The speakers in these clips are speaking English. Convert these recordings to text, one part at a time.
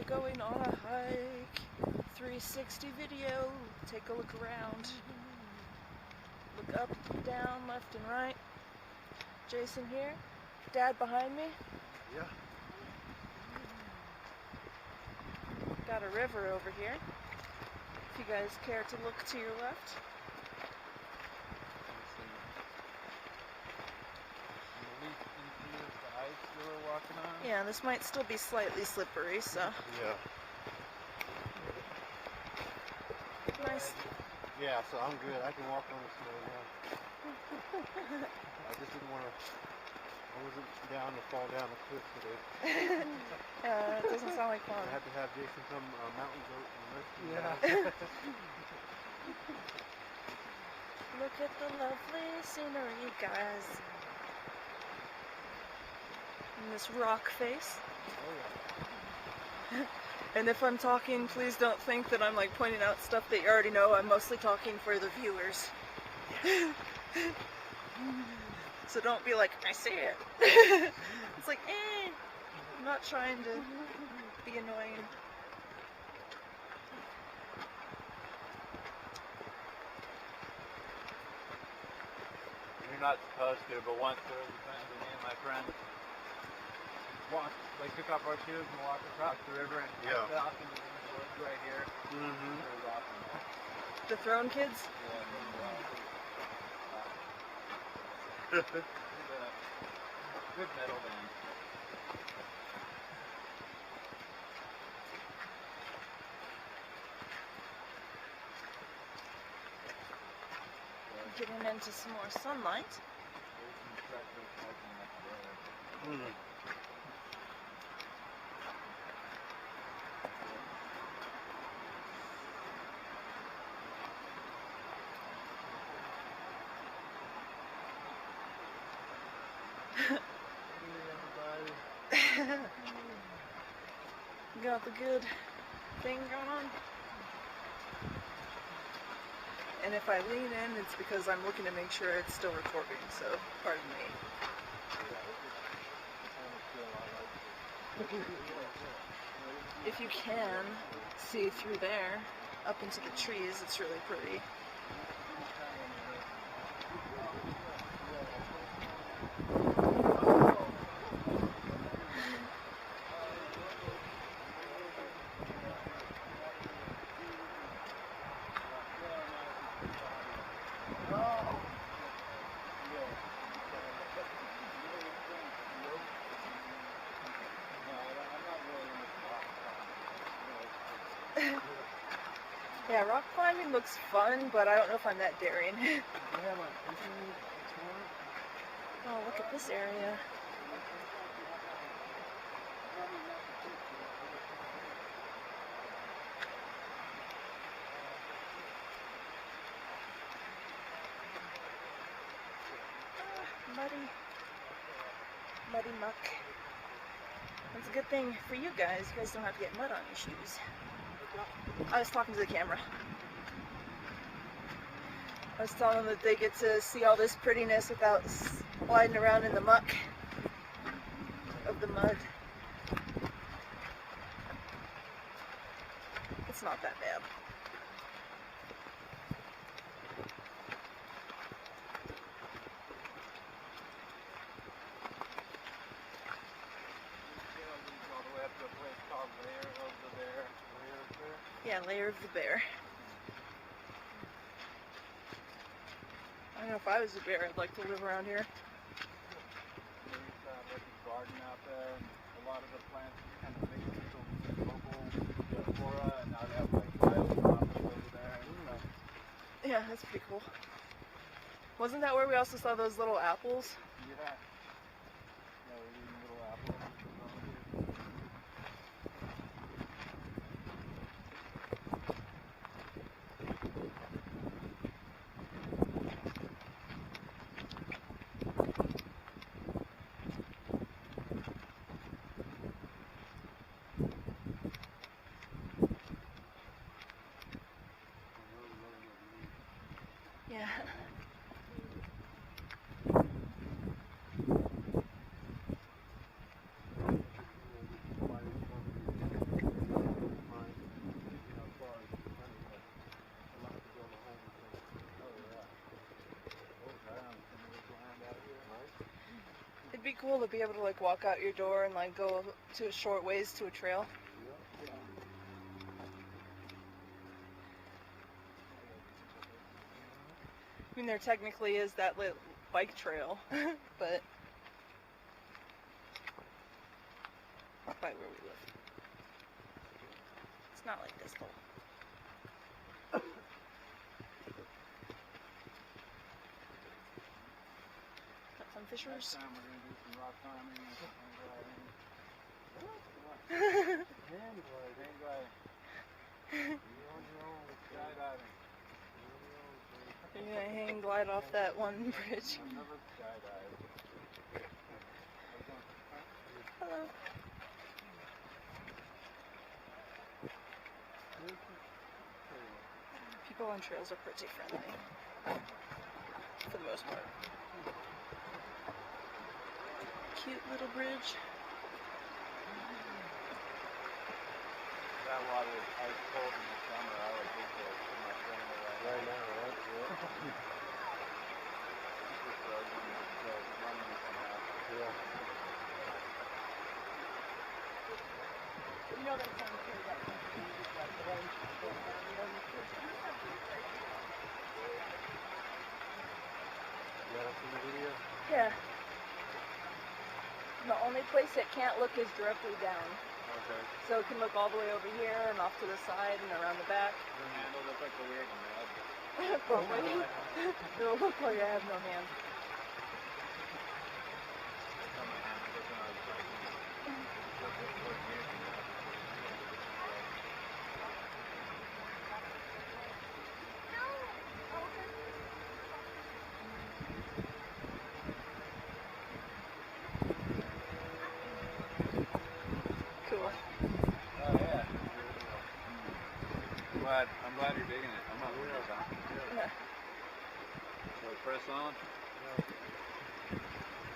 going on a hike. 360 video. Take a look around. Look up, down, left and right. Jason here. Dad behind me. Yeah. Got a river over here. If you guys care to look to your left. Yeah, this might still be slightly slippery, so. Yeah. Nice. Yeah, so I'm good. I can walk on the snow now. I just didn't want to. I wasn't down to fall down a cliff today. It doesn't sound like fun. I had to have Jason come mountain goat and rescue me. Look at the lovely scenery, guys. And this rock face. Oh yeah. And if I'm talking, please don't think that I'm like pointing out stuff that you already know. I'm mostly talking for the viewers. So don't be like, I see it. It's like, I'm not trying to be annoying. You're not supposed to, but once there was a time when me and my friends walked, like took off our shoes and walked across the river and hiked off into the woods right here. Mm-hmm. It was awesome. The Throne Kids? Yeah, it was good metal band. Getting into some more sunlight. Mm. Got the good thing going on. And if I lean in, it's because I'm looking to make sure it's still recording, so pardon me. If you can see through there, up into the trees, it's really pretty. Yeah, rock climbing looks fun, but I don't know if I'm that daring. Oh, look at this area. Muddy muck. That's a good thing for you guys. You guys don't have to get mud on your shoes. I was talking to the camera. I was telling them that they get to see all this prettiness without sliding around in the muck of the mud. It's not that bad. Yeah, Lair of the Bear. I don't know if I was a bear, I'd like to live around here. There's like a garden out there, and a lot of the plants kind of mixed with the local flora, and now they have like bioshops over there and stuff. Yeah, that's pretty cool. Wasn't that where we also saw those little apples? Yeah. Yeah, we're eating little apples. Yeah. It'd be cool to be able to like walk out your door and like go to a short ways to a trail. Yeah. I mean, there technically is that lit bike trail, but not by where we live. It's not like this though. Got some Next fishers. time we're gonna do some rock climbing and hang gliding. Hand glide. Hang gliding. You're on your own. Skydiving. You're on your own, Jay. You're gonna hang glide off that one bridge. I've never skydived. Hello. People on trails are pretty friendly, for the most part. Cute little bridge. That water is ice cold in the summer. I would drink it from my friend Right now, right? Yeah. Super frozen. So running somehow. Yeah. You know that song too, that You gotta see the video? yeah. The only place it can't look is directly down. Okay. So it can look all the way over here and off to the side and around the back. The handle looks like the weird mud. Probably. It'll look like I have no hand. Cool. Oh yeah. I'm glad you're digging it. I'm not worried about it. Yeah. So press on.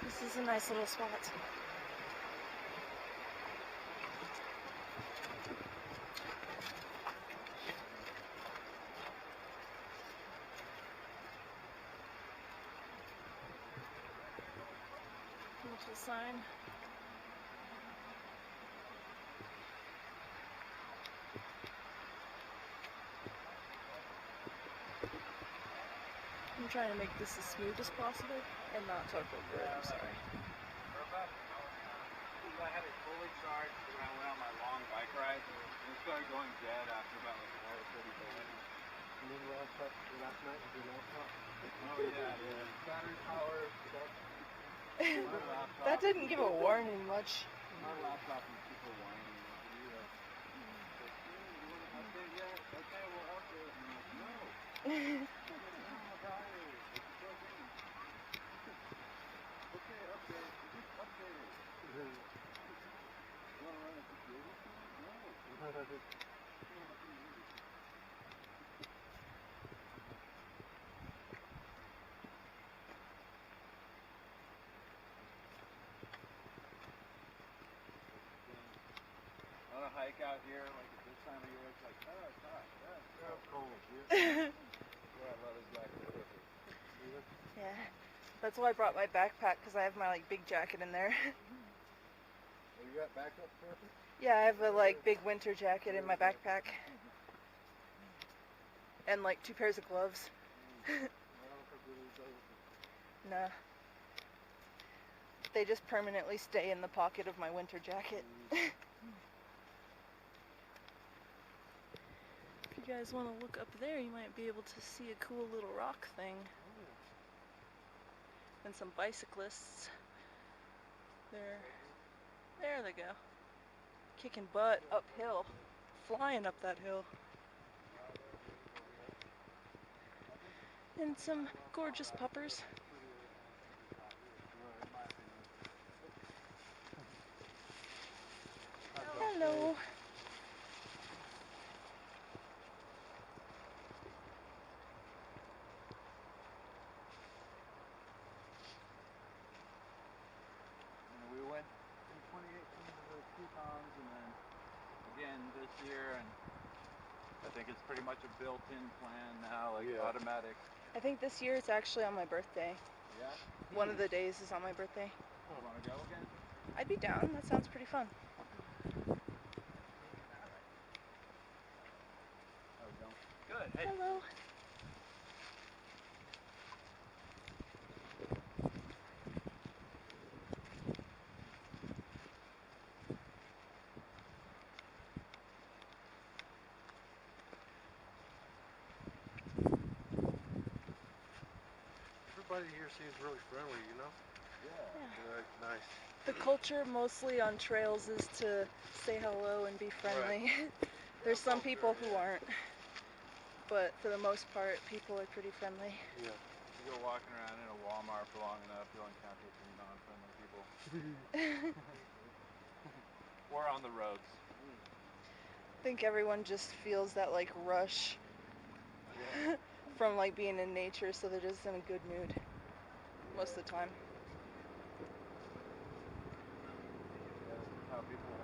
This is a nice little spot. Little sign. I'm trying to make this as smooth as possible and not talk over it, I'm sorry. For about an hour now. I had it fully charged when I went on my long bike ride. And it started going dead after about like an hour 35. Remember last night with your laptop? Oh yeah. Battery power. My laptop. That didn't give a warning much. My laptop is super whiny. You want to update yet? Okay, we'll update. And I'm like, no. Okay, update. Just update it. You want to run a security? No. On a hike out here, like at this time of year, it's like, oh, it's hot. Yeah, it's cold. Yeah, I love this black river. Yeah, that's why I brought my backpack, because I have my like big jacket in there. Oh, you got backup therapy? Yeah, I have a like big winter jacket in my backpack. And like 2 pairs of gloves. I don't think we need those. Nah. They just permanently stay in the pocket of my winter jacket. If you guys want to look up there, you might be able to see a cool little rock thing. And some bicyclists. There they go. Kicking butt uphill. Flying up that hill. And some gorgeous puppers. Hello. We went in 2018 to the Tetons and then again this year, and I think it's pretty much a built-in plan now, like automatic. I think this year it's actually on my birthday. Yeah? One of the days is on my birthday. You want to go again? I'd be down. That sounds pretty fun. Good. Hey. Hello. Everybody here seems really friendly, you know? Yeah. Nice. The culture mostly on trails is to say hello and be friendly. There's some people who aren't, but for the most part, people are pretty friendly. Yeah. You go walking around in a Walmart for long enough, you'll encounter some non-friendly people. Or on the roads. I think everyone just feels that like rush from like being in nature, so they're just in a good mood most of the time. Yeah, how people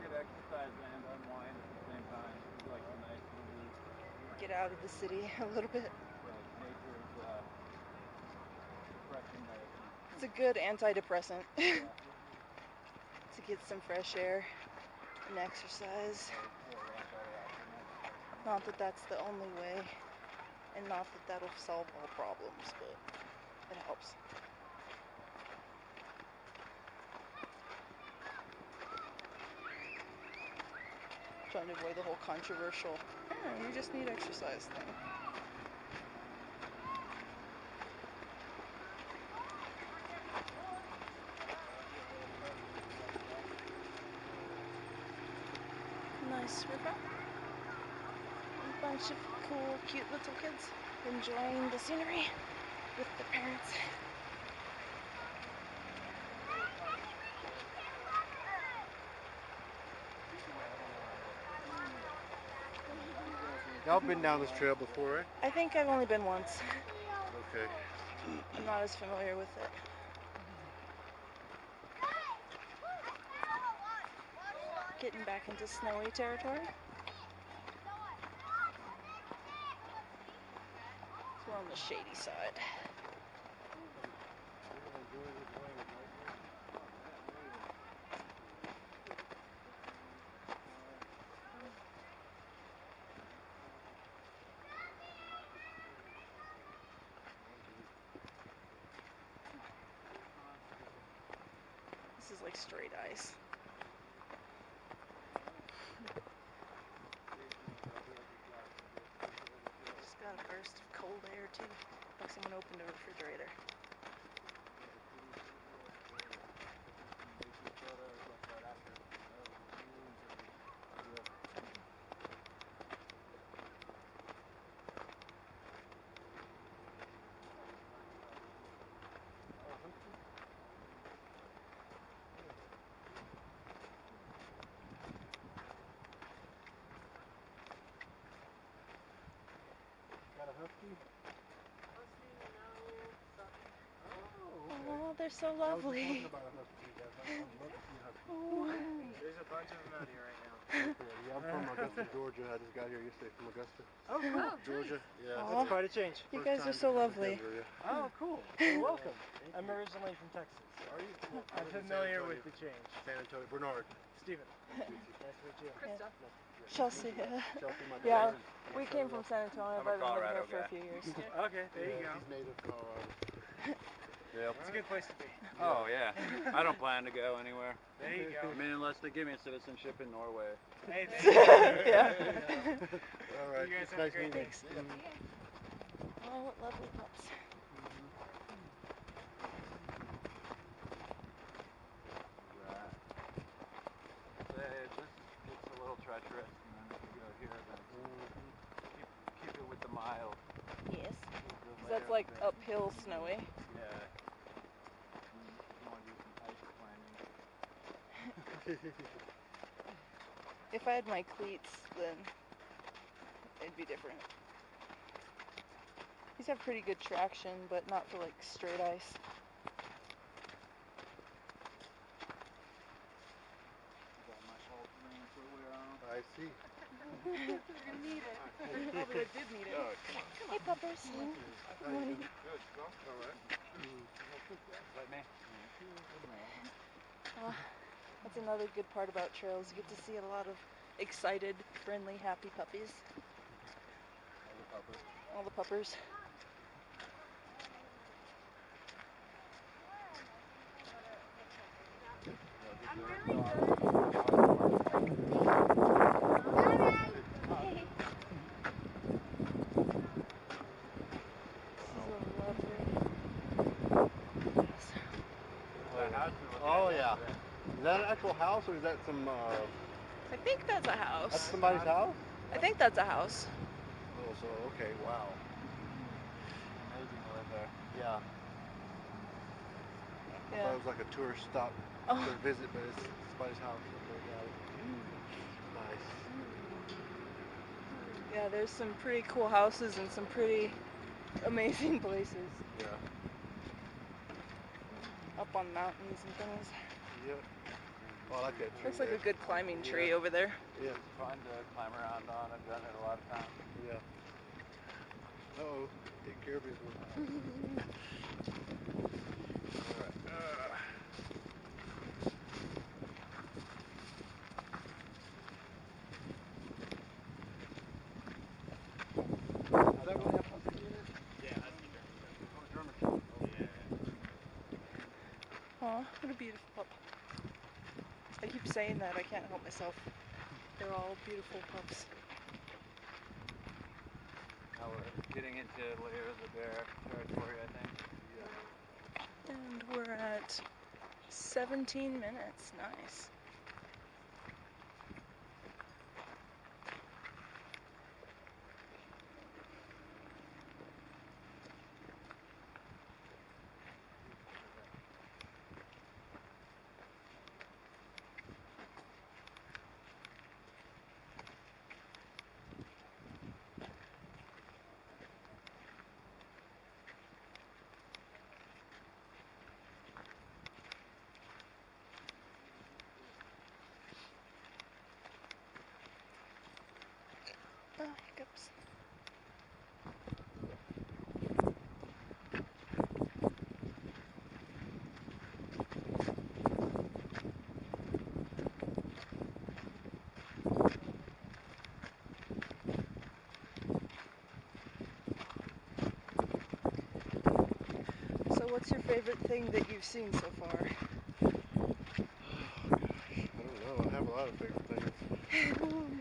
get exercise and unwind at the same time. It's like a nice little Get out of the city a little bit. nature's depressing medicine. It's a good antidepressant Yeah. to get some fresh air and exercise. Not that that's the only way, and not that that'll solve all problems, but it helps. Trying to avoid the whole controversial, you just need exercise thing. Nice river. A bunch of cool, cute little kids enjoying the scenery with their parents. Y'all been down this trail before, right? I think I've only been once. Okay. I'm not as familiar with it. Getting back into snowy territory. So we're on the shady side. This is like straight ice. Just got a burst of cold air too. Like someone opened a refrigerator. Got a husky? Oh, they're so I was just lovely. talking about a husky, guys. I love to see a husky. Oh. There's a bunch of them out here right now. Okay, yeah, I'm from Augusta, Georgia. I just got here yesterday from Augusta, Oh, cool. Georgia. Yeah. Aw. That's quite a change. You First guys are time so to lovely. Denver, yeah. Oh, cool. Well, welcome. Thank I'm you. originally from Texas. Are you? I'm familiar with the change. San Antonio. Bernard. Steven. Nice to meet you. Yeah. Chelsea. Chelsea, my Yeah, daughter. we came from San Antonio, I'm a but I've been Colorado here for a guy. few years. Okay, there you go. He's native Colorado. Yep. It's a good place to be. Oh yeah. I don't plan to go anywhere. There you go. I mean, unless they give me citizenship in Norway. Hey, thank you. Yeah. All right. You guys It's have a nice great meeting day. you. Oh, what lovely pups. Right. So this gets a little treacherous, and then if you go here, then keep it with the mild. Yes. With the 'Cause that's layer like of uphill snowy. Yeah. You want to do some ice climbing. If I had my cleats, then it'd be different. These have pretty good traction, but not for like straight ice. Got my all-terrain footwear on. I see. You're gonna need it. Probably they did need it. Hey, puppers. Good morning. Good. All right. Let me. That's another good part about trails. You get to see a lot of excited, friendly, happy puppies. All the puppers. I'm really This is a lovely place. Oh yeah. Is that an actual house or is that some I think that's a house. that's somebody's house? I think that's a house. Oh, so okay, wow. Amazing to live there. Yeah. I thought it was like a tourist stop Oh. to visit, but it's somebody's house. Okay, got it. Nice. Yeah, there's some pretty cool houses and some pretty amazing places. Yeah. Up on mountains and things. Yep. Oh, I like that tree. Looks like there. a good climbing tree Yeah. over there. Yeah. It's fun to climb around on. I've done it a lot of times. Yeah. Uh-oh. Take care of it. Alright. Is that really a puppy unit? Yeah, that's the German. Oh, German. Aw, what a beautiful pup. I keep saying that, I can't help myself. They're all beautiful pups. Now we're getting into layer of the bear territory, I think. And we're at 17 minutes. Nice. Oh, hiccups. So what's your favorite thing that you've seen so far? I don't know. I have a lot of favorite things.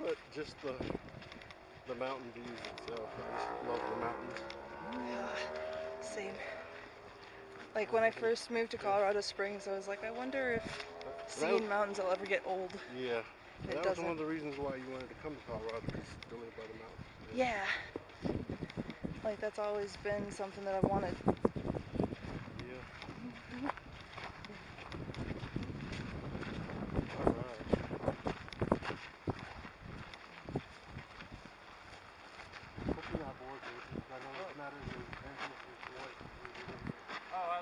But just the mountain views itself. I just love the mountains. Yeah, same. Like when I first moved to Colorado Springs, I was like, I wonder if seeing mountains will ever get old. Yeah. It That was doesn't. one of the reasons why you wanted to come to Colorado, because to live by the mountains. Yeah. Like that's always been something that I've wanted. Yeah. Alright. Hope you're not bored, Jason. I know it's not as adventurous as you like.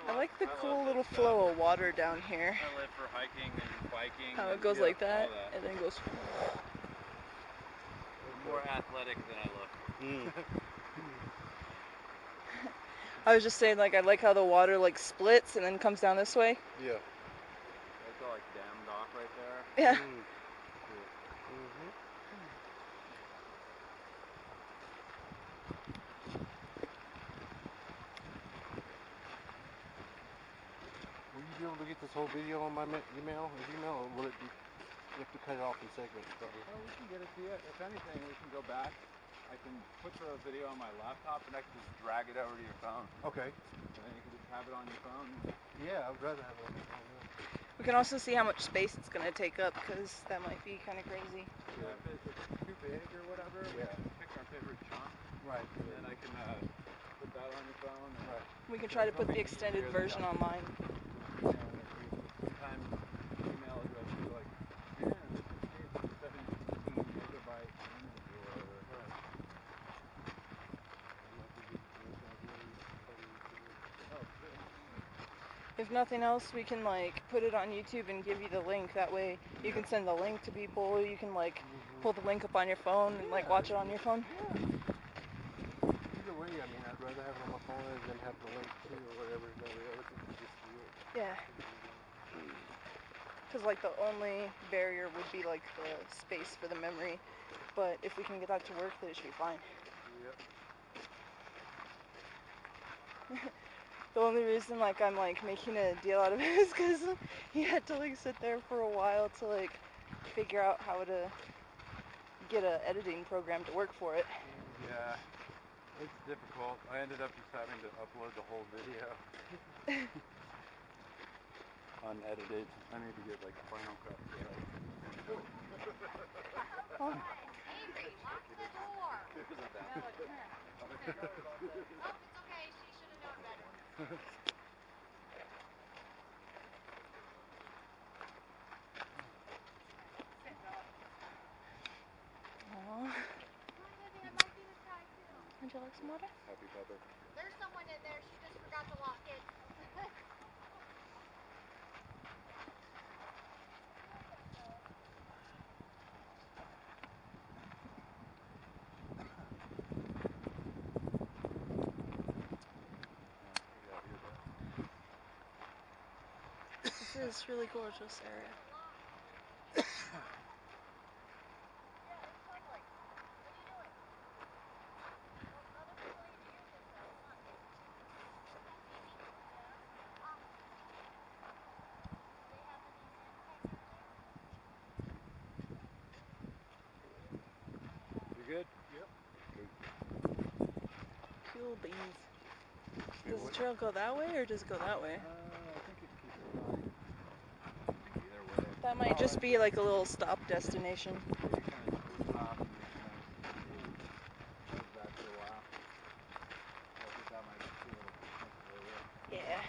I like the cool little flow of water down here. I live for hiking and biking. How it goes like that, all that. and then goes. I'm more athletic than I look. I was just saying, like, I like how the water like splits and then comes down this way. Yeah. It's all like dammed off right there. Yeah. Will you be able to get this whole video on my email, or will it be, you have to cut it off in segments probably? Oh, we can get it to you. If anything, we can go back. I can put the video on my laptop and I can just drag it over to your phone. Okay. And then you can just have it on your phone. Yeah, I'd rather have it on my phone. We can also see how much space it's gonna take up, because that might be kind of crazy. Yeah. If it's too big or whatever, we can pick our favorite chunk. Right. And then I can put that on your phone. And We can try to put the extended version online. Sometimes email address is like, man, this is 17 megabyte image or whatever. If nothing else, we can like put it on YouTube and give you the link. That way you can send the link to people. You can like pull the link up on your phone and like watch it on your phone. Either way, I mean, I'd rather have it on my phone than have the link to or whatever. That way I can just do it. Yeah. Because like the only barrier would be like the space for the memory, but if we can get that to work, then it should be fine. Yep. The only reason like I'm like making a deal out of it is because he had to like sit there for a while to like figure out how to get a editing program to work for it. Yeah, it's difficult. I ended up just having to upload the whole video. Unedited. I need to get like Final Cut. Oh. Avery, lock the door. Oh, it's okay. She should have known better. Aww. Come on, baby. I'd like you to try too. Would you like some water? Happy pupper. There's someone in there. She just forgot to lock it. This is really gorgeous area. You good? Yep. Cool beans. Does the trail go that way or does it go that way? I think it keeps going. Either way. That might just be like a little stop destination. You kind of stop and goes back for a while. I think that might be a little comfortable there. Yeah.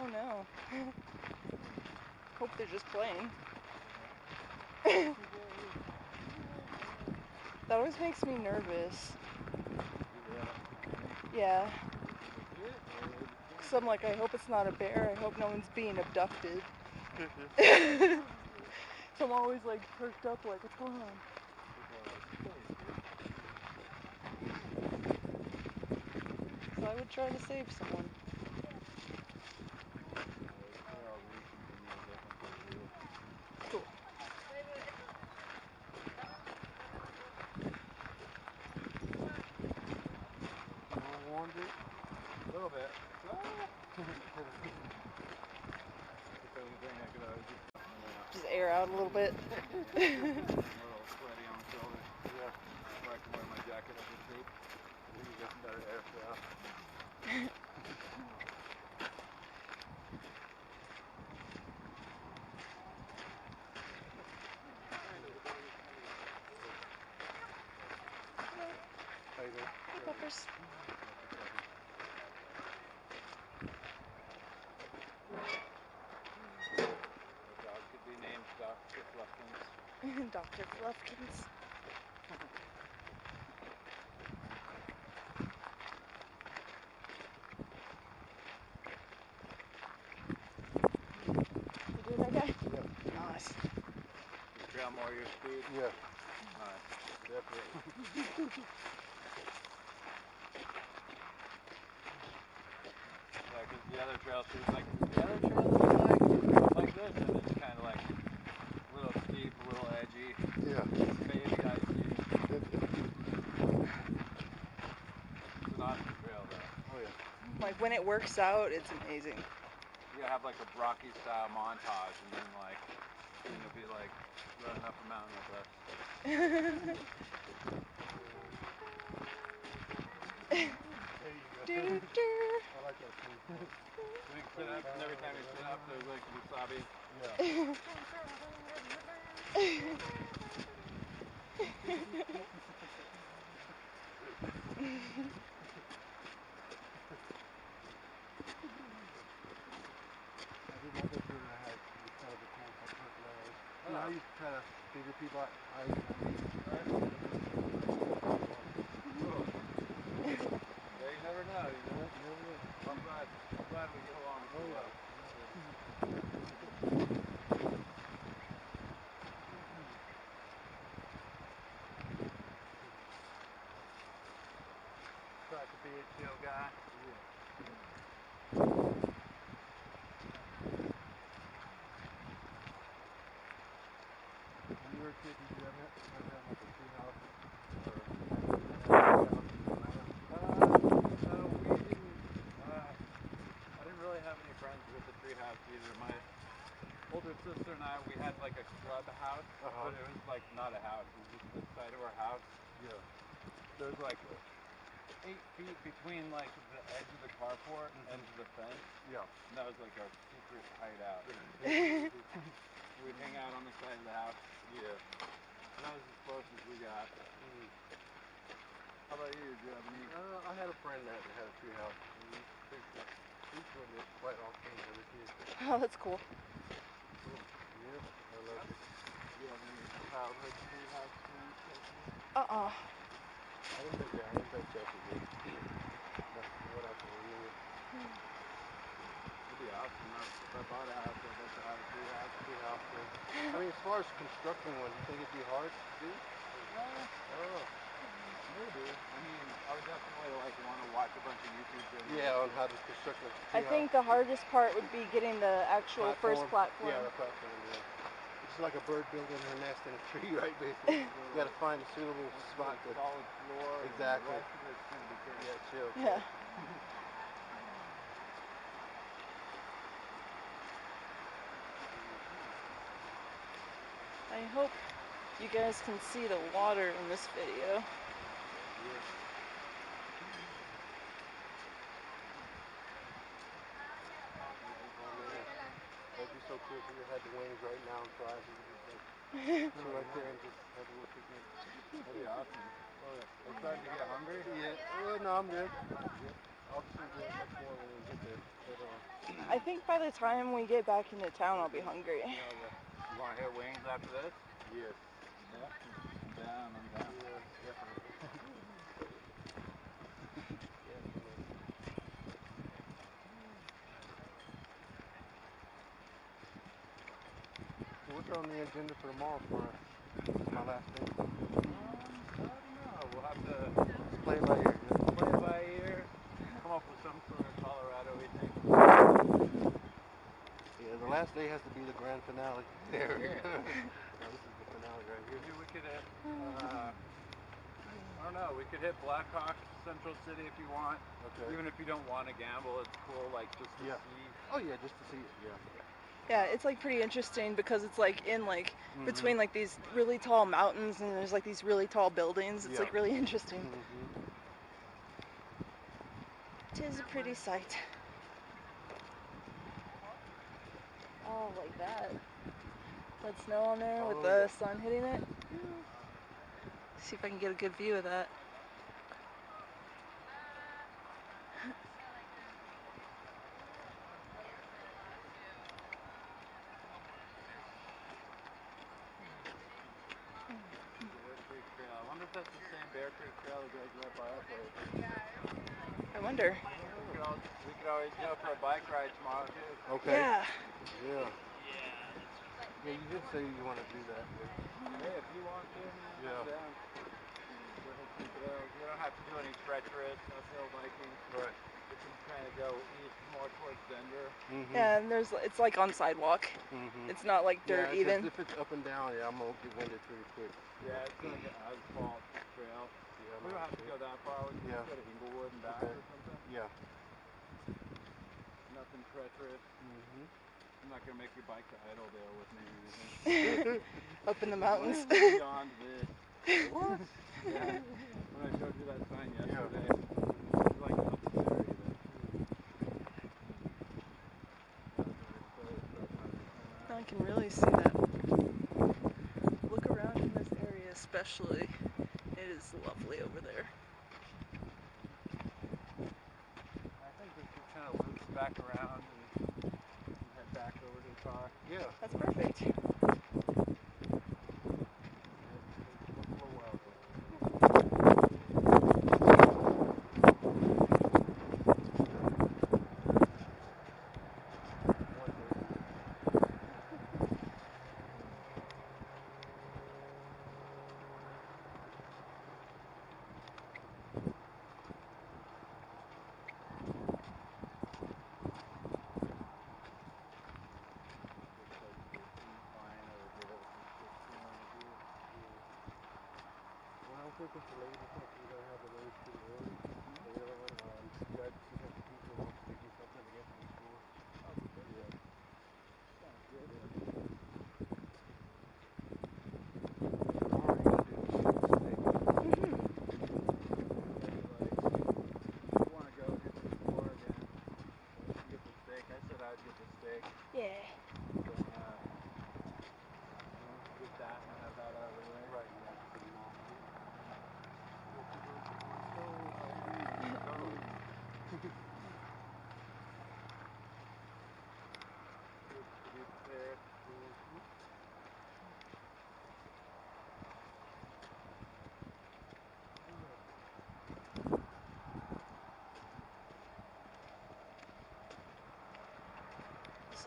Oh no. Hope they're just playing. That always makes me nervous. Yeah. So I'm like, I hope it's not a bear. I hope no one's being abducted. So I'm always like perked up like, what's going on? So I would try to save someone. Cool. Warmed it? A little bit. Just air out a little bit. A little sweaty on the shoulder. Yeah. Where I can wear my jacket up the tape. I think you get some better airflow. How you doing? Hey, Peppers. The dog could be named Dr. Fluffkins. Dr. Fluffkins. You doing that guy? Yeah. Nice. The trail more your speed? Yeah. Nice. Definitely. Yeah, because the other trail, she was like, the other trail is like this, and it's kind of like a little steep, a little edgy. Yeah. Baby icy. It's an awesome trail though. Oh yeah. Like when it works out, it's amazing. You have like a Rocky style montage, and then like, you'll be like running up a mountain with us. There you go. Do, do. I like that too. Swing sit up, and every time you sit up, there's like wasabi. Yeah. I did not go through the hike. It's kind of a cool personality. You know, I used to try to figure people out. Yeah, you never know, you know? I'm glad we get along so well. friends with the treehouse either. My older sister and I, we had like a clubhouse, but it was like not a house. It was just the side of our house. Yeah. There's like 8 feet between like the edge of the carport and the fence. Yeah. And that was like our secret hideout. We'd hang out on the side of the house. Yeah. That was as close as we got. How about you? Do you have any? I had a friend that had a tree house. He put it quite often as a kid. Oh, that's cool. Yeah, I love it. Do you have any childhood treehouse experiences? Uh-uh. I didn't think that. I didn't think Chesapeake. That's what I can remember. It'd be awesome. If I bought a house, I'd like to have a treehouse. Tree house. I mean, as far as constructing one, you think it'd be hard to do? Oh. Maybe. I mean, I would definitely like want to watch a bunch of YouTube videos. Yeah, on how to construct a tree I think the hardest part would be getting the actual first platform. Yeah, the platform, yeah. It's like a bird building her nest in a tree, right, basically. You gotta find a suitable spot to... Solid floor. Exactly. And the rest of it's gonna be pretty. Yeah, chill. Yeah. I hope you guys can see the water in this video. That'd be so cool if you had the wings right now and fly. You could just chill right there and just have a little picnic. That'd be awesome. We're starting to get hungry. Yeah. No, I'm good. I'll just enjoy much more when we get there. But, I think by the time we get back into town, I'll be hungry. You want to hit wings after this? yes. Yeah. I'm down. Yeah, definitely. So what's on the agenda for tomorrow for us? My last day. I don't know. We'll have to Just play it by ear. play it by ear. Come up with some sort of Colorado-y thing. Yeah, the last day has to be the grand finale. There we go. Now, this is the finale right here. Maybe we could hit, I don't know, we could hit Blackhawk, Central City if you want. Okay. Even if you don't want to gamble, it's cool, like, just to see. Oh yeah, just to see it, yeah. Yeah, it's like pretty interesting because it's like in like between like these really tall mountains and there's like these really tall buildings. It's like really interesting. Tis a pretty sight. Oh, like that. That snow on there with the sun hitting it. See if I can get a good view of that. Bear Creek Trail. I wonder if that's the same Bear Creek Trail that goes right by our place. I wonder. We could always go for a bike ride tomorrow, too. Okay. Yeah. Yeah. Yeah, you did say you want to do that. Hey, if you want to, man, Yeah. I'm down. Go hit some trails. You don't have to do any treacherous, no hill biking. Right. You can kind of go east more towards Denver. Yeah, and it's like on sidewalk. It's not like dirt yeah, even. If it's up and down, yeah, I'm gonna get winded pretty quick. Yeah, it's like an asphalt trail. Yeah, We don't have to go that far. We can Yeah. just go to Inglewood and back or something. Yeah. Nothing treacherous. I'm not gonna make you bike to Idledale with me or anything. Up in the mountains. Beyond this. What? Yeah. When I showed you that sign yesterday, it was like unnecessary. I can really see that. Look around in this area especially. It is lovely over there. I think we should kind of loop back around and head back over to the car. Yeah. That's perfect.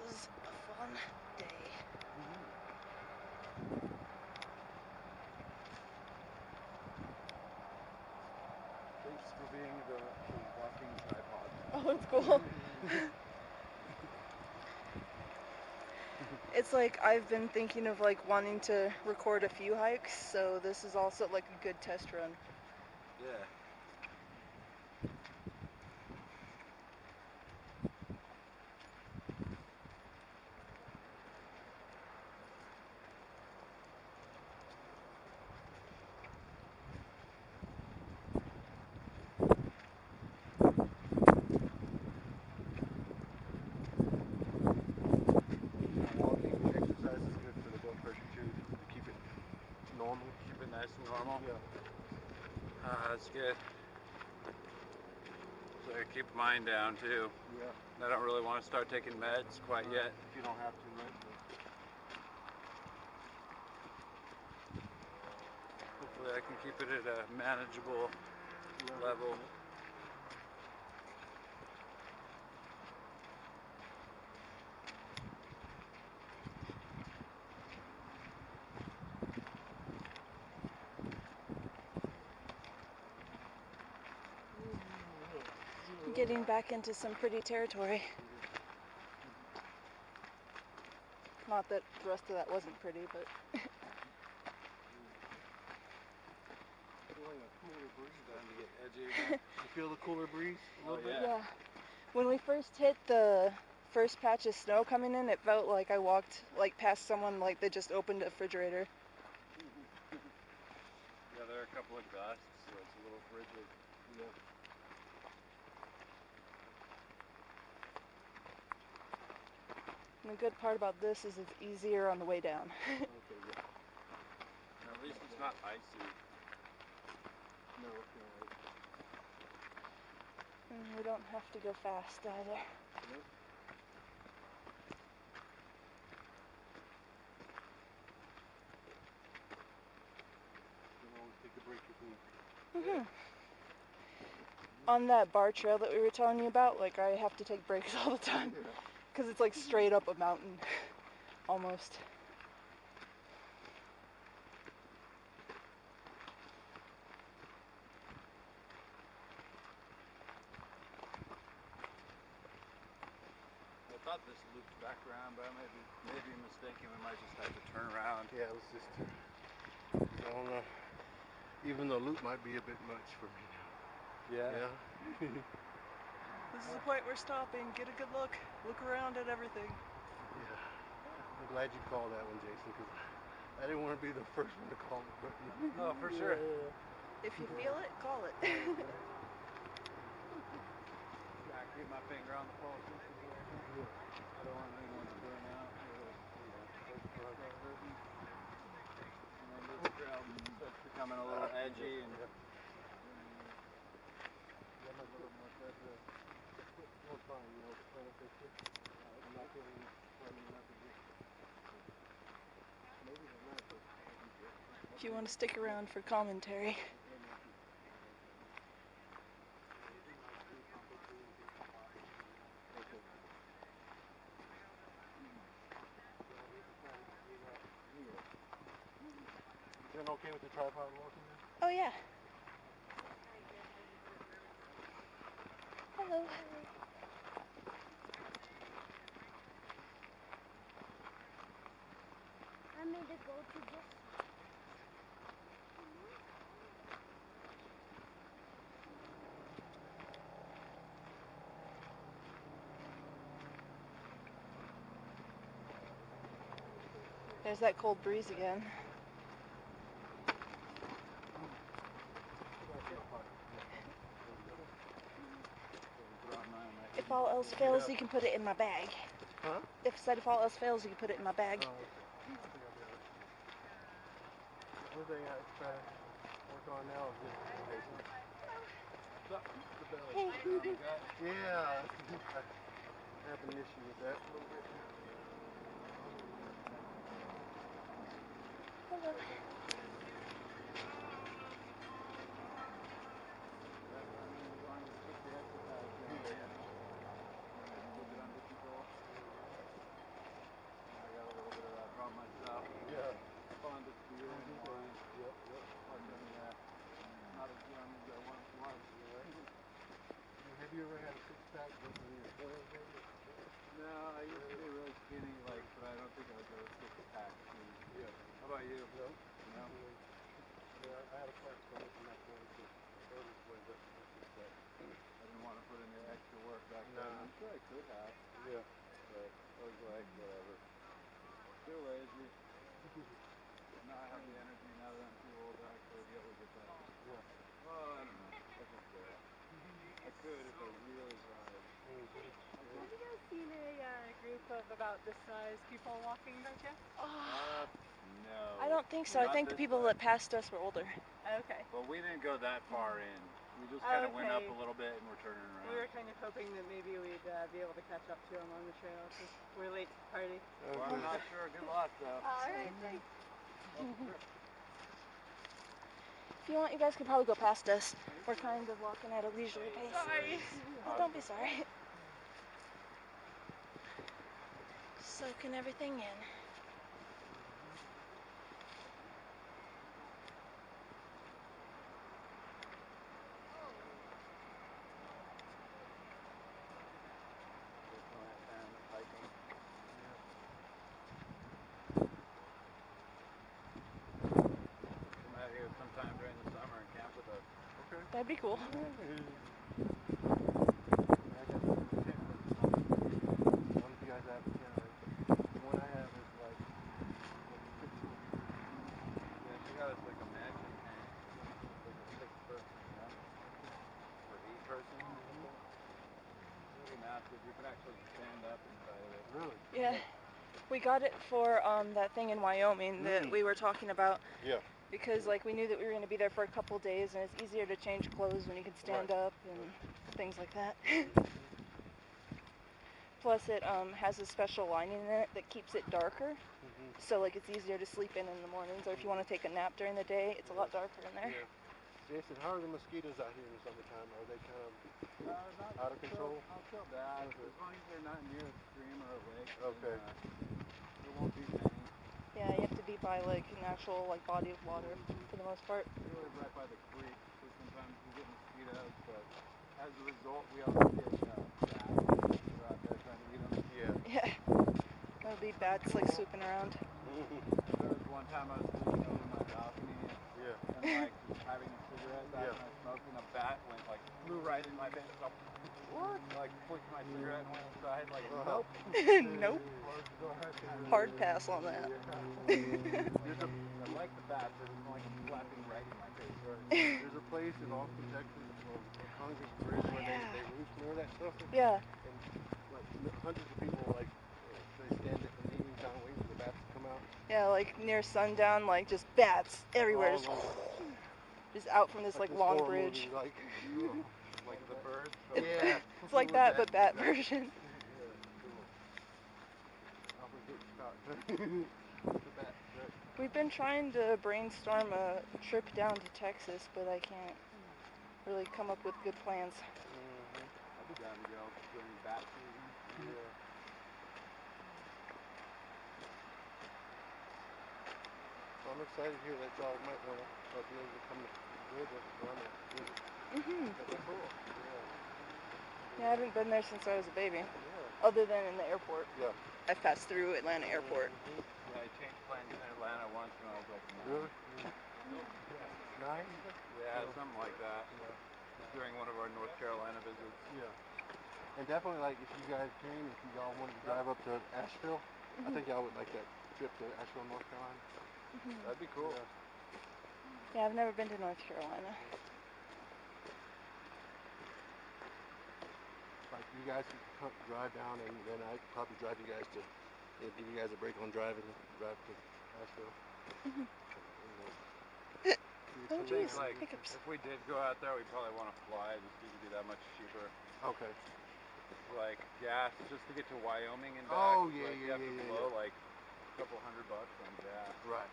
This is a fun day. Thanks for being the walking tripod. Oh, it's cool. It's like I've been thinking of like wanting to record a few hikes, so this is also like a good test run. Yeah. Walking exercise is good for the blood pressure too, to keep it normal. Keep it nice and normal. Yeah. That's good. So I keep mine down too. Yeah. I don't really want to start taking meds quite yet. If you don't have to, right? Hopefully I can keep it at a manageable level. Getting back into some pretty territory. Not that the rest of that wasn't pretty, but Feeling a cooler breeze. Starting to get edgy again. You feel the cooler breeze a little Oh, bit? yeah. yeah. When we first hit the first patch of snow coming in, it felt like I walked like past someone like they just opened a refrigerator. Yeah, there are a couple of gusts, so it's a little frigid. Yeah. And the good part about this is it's easier on the way down. Okay, yeah. At least it's not icy. No, it's not right. And we don't have to go fast either. Nope. You can always take a break if you On that bar trail that we were telling you about, like I have to take breaks all the time Yeah. because it's like straight up a mountain, almost. I thought this looped back around, but I may be mistaken. We might just have to turn around. Yeah, let's just. I don't know. Even the loop might be a bit much for me now. Yeah. This is the point we're stopping. Get a good look. Look around at everything. Yeah. I'm glad you called that one, Jason, because I didn't want to be the first one to call it. But No, for sure. If you feel it, call it. Yeah, I keep my finger on the pulse. I don't want anyone to burn out. And then this trail starts becoming a little edgy and If you want to stick around for commentary. You doing okay with the tripod walking now? Oh yeah. Hello. I made it go to this. There's that cold breeze again. If all else fails, you can put it in my bag. Huh? If all else fails, you can put it in my bag. I think I'll be alright. The only thing I try to work on now is just the belly. Hey. Yeah, I have an issue with that a little bit. Hello. How about you? No. No? Yeah, I had a part from that point to service was up but I didn't want to put in the extra work back then. Nah. I'm sure I could have, yeah. but I was like, whatever. Too lazy. Now I have the energy now that I'm too old to actually be able to get that. Yeah. Well, I don't know. That's just fair. I could if I really tried. Have you guys seen a group of about this size people walking by chance? No. I don't think so. I Not think the this people way. that passed us were older. Okay. But we didn't go that far in. We just kind of went up Okay. a little bit and we're turning around. We were kind of hoping that maybe we'd be able to catch up to them on the trail because we're late to the party. Well, I'm not sure. Good luck, though. Alright, thanks. If you want, you guys could probably go past us. We're kind of walking at a leisurely pace. Sorry. Oh, don't be sorry. Soaking everything in. Come out here sometime during the summer and camp with us. Okay. That'd be cool. I got some tent. I don't know if you guys have a tent. The one I have is like 6 foot. Yeah, she got us like a mansion tent. Like a 6-person, or 8-person. Really massive. You can actually stand up inside of it. Really? Yeah. We got it for that thing in Wyoming that we were talking about. Yeah. Because like we knew that we were going to be there for a couple days and it's easier to change clothes when you can stand up and things like that. Plus it has a special lining in it that keeps it darker. So like it's easier to sleep in the mornings, or if you want to take a nap during the day, it's a lot darker in there. Yeah. Jason, how are the mosquitoes out here in the summertime? Are they kind of Not out of control? Not so bad. As long as they're not near a stream or a lake, Okay. then, there won't be many. Yeah, you have to be by like an actual like body of water for the most part. We live right by the creek, so sometimes we get mosquitoes, but as a result, we also get bats. We're out there trying to eat them. Yeah. Yeah. There'll be bats like swooping around. There was one time I was sitting over my balcony Yeah. and like just having a cigarette back when I smoked, and a bat went like flew right in my face. So, what? Like flicked my cigarette and went inside. Like nope. Nope. Closed the door right there. Hard pass on that. I like the bats. I just don't like them flapping right in my face. There's a place in Austin, Texas, Congress Bridge, where they roost near that stuff. Yeah. And like hundreds of people like they stand at the meeting time waiting for the bats to come out. Yeah, like near sundown, like just bats everywhere, All just, over. just out from this like this long horror bridge. movie, Like the birds. yeah. It's like that, but bat version. We've been trying to brainstorm a trip down to Texas, but I can't really come up with good plans. I'll be down to go during bat season. Yeah. So I'm excited to hear that y'all might want to be able to come with us around that visit. That's cool. Yeah. Yeah, I haven't been there since I was a baby, Yeah. other than in the airport. Yeah. I've passed through Atlanta Airport. Yeah, I changed planes in Atlanta once when I was like 9. Really? 9? Yeah, something like that. During one of our North Carolina visits. Yeah. And definitely, like, if you guys came, if y'all wanted to drive up to Asheville, I think y'all would like that trip to Asheville, North Carolina. That'd be cool. Yeah, I've never been to North Carolina. Like, you guys could come, drive down, and then I'd probably drive you guys to, give you guys a break on driving, drive to Asheville. Oh, Things geez, like, hiccups. if we did go out there, we'd probably want to fly just because it'd be that much cheaper. Okay. Like gas, just to get to Wyoming and back. Oh, yeah, like, you have to blow like a couple $100 on gas. Right.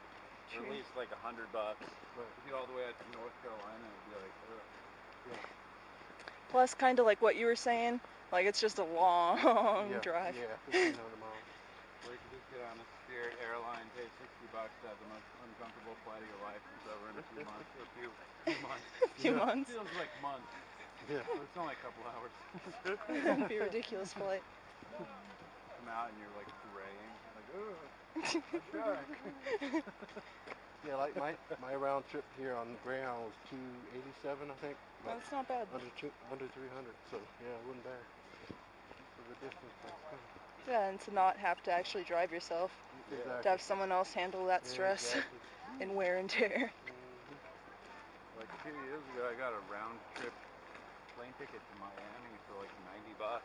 Or at least like $100. Right. To get all the way out to North Carolina, it'd be like, ugh. Yeah. Plus, kind of like what you were saying, like it's just a long drive. Yeah, 1,500 miles. Or you could just get on a Spirit airline, pay $60 to have the most uncomfortable flight of your life since over in a few months. Or a few months. Few months. Feels like months. Yeah. But it's only a couple hours. It'd be a ridiculous flight. Come out and you're like graying. Like, ugh. Shark. Yeah, like my round trip here on Greyhound was 287, I think. Well, that's not bad. Under 300, so yeah, it wasn't bad for the distance. Yeah, and to not have to actually drive yourself. Exactly. To have someone else handle that stress Exactly. and wear and tear. Like 2 years ago, I got a round trip plane ticket to Miami for like $90.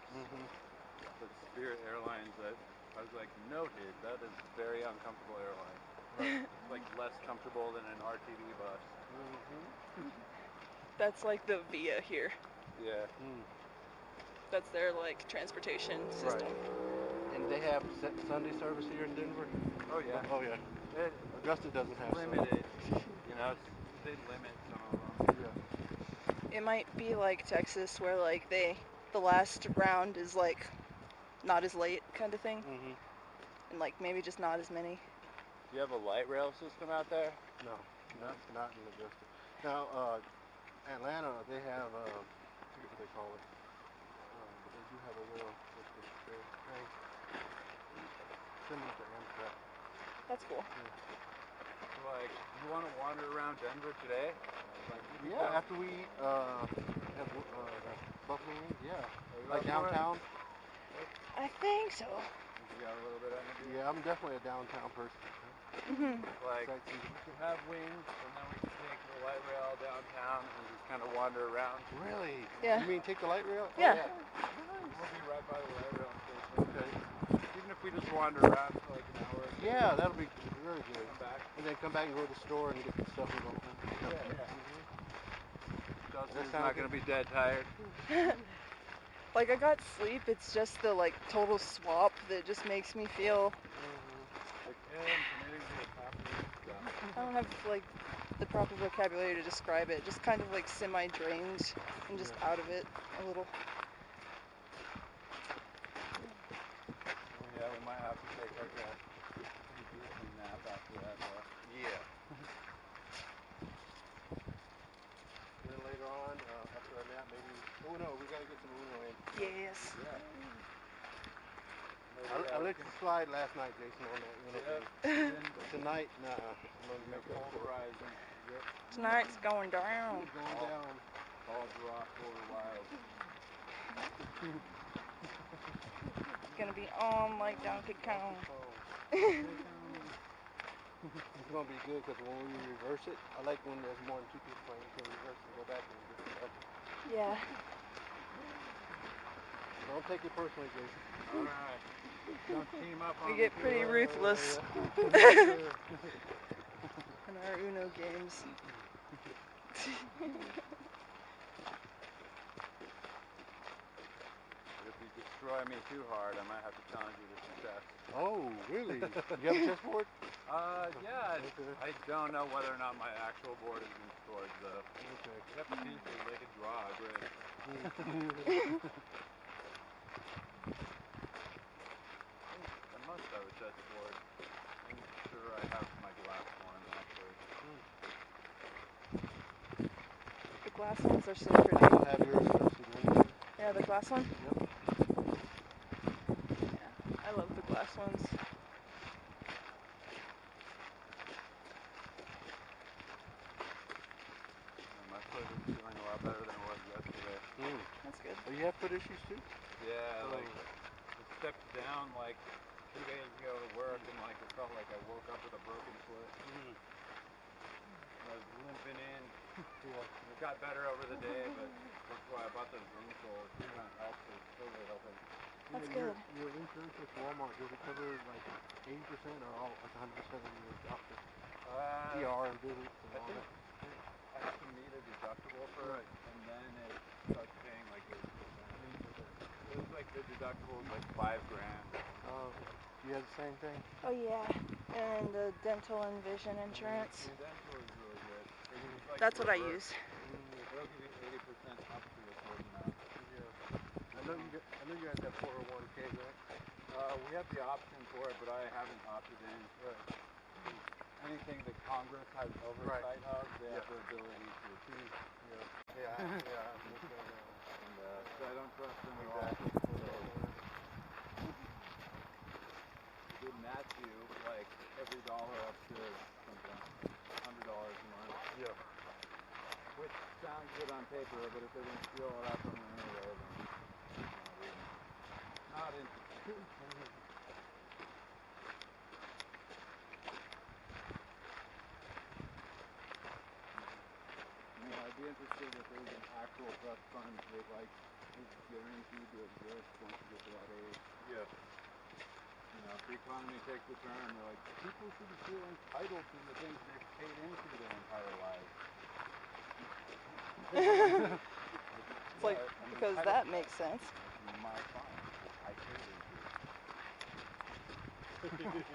But Spirit Airlines, I was like, noted, that is a very uncomfortable airline. It's like less comfortable than an RTD bus. That's like the Via here. Yeah. That's their like transportation system. Right. And they have Sunday service here in Denver? Oh yeah. Oh yeah. Augusta doesn't have limited. You know, they limit some of them. Yeah. It might be like Texas where like the last round is like not as late kind of thing. And like maybe just not as many. Do you have a light rail system out there? No, not in Augusta. Now, Atlanta, they have, I forget what they call it. But they do have a little, thing similar to Amtrak. That's cool. Like, you want to wander around Denver today? Like, Yeah, after we have buffalo wings, yeah. Like downtown? I think so. You got a little bit of energy? Yeah, I'm definitely a downtown person. Like, we can have wings, and then we can take the light rail downtown and just kind of wander around. Really? Yeah. You mean take the light rail? Yeah. We'll be right by the light rail station. Okay. Even if we just wander around for like an hour. Yeah, that'll be very good. Come back. And then come back and go to the store and get the stuff we want. Justin's not going to be dead tired. Like I got sleep, it's just the like total swap that just makes me feel I don't have like the proper vocabulary to describe it. Just kind of like semi-drained and just out of it a little. Yeah, we might have to take like a decent nap after that. Yeah. Then later on, after a nap, maybe. Oh no, we gotta get some Uno in. Yes. I let you slide last night, Jason, on that Uno game. But tonight, nah. I'm gonna make up for it. Tonight's going down. It's going down. All rock for a while. It's gonna be on like Donkey Kong. It's gonna be good because when we reverse it, I like when there's more than two people playing. You can reverse and go back and get the other. Yeah. Don't take it personally, Jason. Alright. Don't team up on We get pretty the ruthless Yeah. in our Uno games. If you destroy me too hard, I might have to challenge you to some chess. Oh, really? You have a chessboard? Yeah. I don't know whether or not my actual board has been scored, though. Okay. You have to finish it like a draw, great. I must have a chessboard. I'm sure I have my glass one, actually. The glass ones are so pretty. I'll have yours first. Yeah, the glass one? Yep. Yeah, I love the glass ones. My foot is feeling a lot better than it was yesterday. That's good. Oh, you have foot issues too? Yeah, like, I stepped down like 2 days ago to work and like it felt like I woke up with a broken foot. I was limping in. It got better over the day, but that's why I bought those insoles. It's not helpful. It's still really helping. That's good. Your insurance at Walmart, does it cover like 80% or all like 100% of your doctor? PR and visits and all that? I have to meet a deductible first, and then it starts paying like 80%. It was like the deductible was like $5,000. Oh, do you have the same thing? Oh yeah, and the dental and vision insurance. The dental is really good. It's like That's what I reverse. use. It'll give you 80% up to a certain amount. Yeah. I know you guys have 401k, right? We have the option for it, but I haven't opted in. Right. Anything that Congress has oversight of, they have the ability to approve. Yeah. And so I don't trust them at all. Didn't that do, like, up to something, $100 a month. Yeah. Which sounds good on paper, but if they're going to steal all that from you anyway, then not interested. I'd be interested if there was an actual trust fund that like is guaranteed to exist once you get to that age. Yeah. You know, if the economy takes a turn, they're like, people should feel entitled to the things they've paid into their entire lives. It's like, because that makes sense. My fine. I paid into it.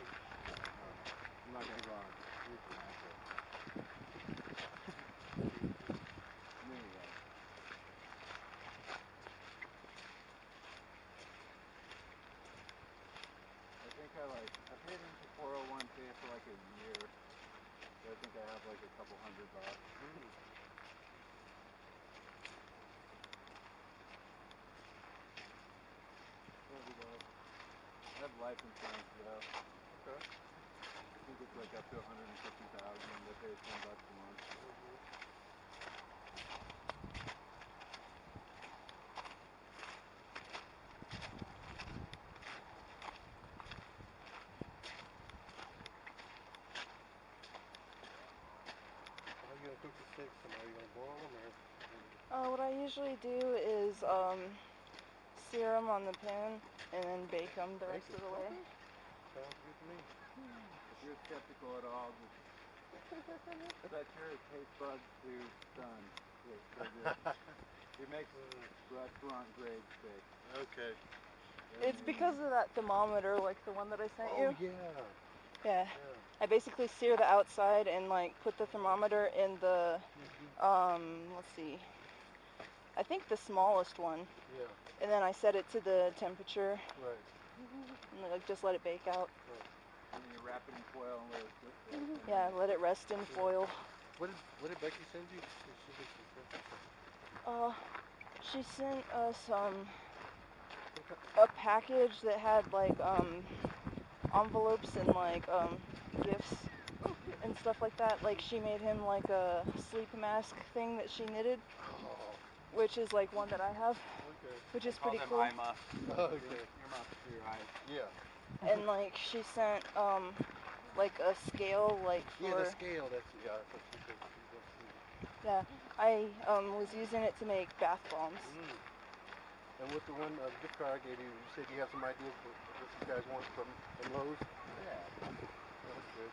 I'm not going to go on a street rant, but anyway. I think I paid into 401k for like a year. So I think I have like a couple $100. I have life insurance though. Okay. I think it's like up to $150,000. They pay $10 a month. How are you gonna cook the steaks? Are you gonna boil them or? What I usually do is sear them on the pan and then bake them the rest of the way. Sounds good to me. If you're skeptical at all, just set your taste buds to stun. It makes restaurant grade steak. Okay. It's because of that thermometer, like the one that I sent you. Yeah. Yeah. Yeah. I basically sear the outside and like put the thermometer in the, let's see, I think the smallest one. Yeah. And then I set it to the temperature Right. and like just let it bake out. And then you wrap it in foil and let it sit there. Yeah, let it rest in foil. What did Becky send you? She sent us a package that had like envelopes and like gifts and stuff like that. Like she made him like a sleep mask thing that she knitted, which is like one that I have, Okay. which is Call pretty them cool. eye muffs. Okay. Your muffs for your eyes. Yeah. And like she sent like a scale like for Yeah, the scale. That's what she said. yeah. I was using it to make bath bombs. And with the one gift card I gave you, you said you have some ideas for what you guys want from Lowe's. Yeah. That's good.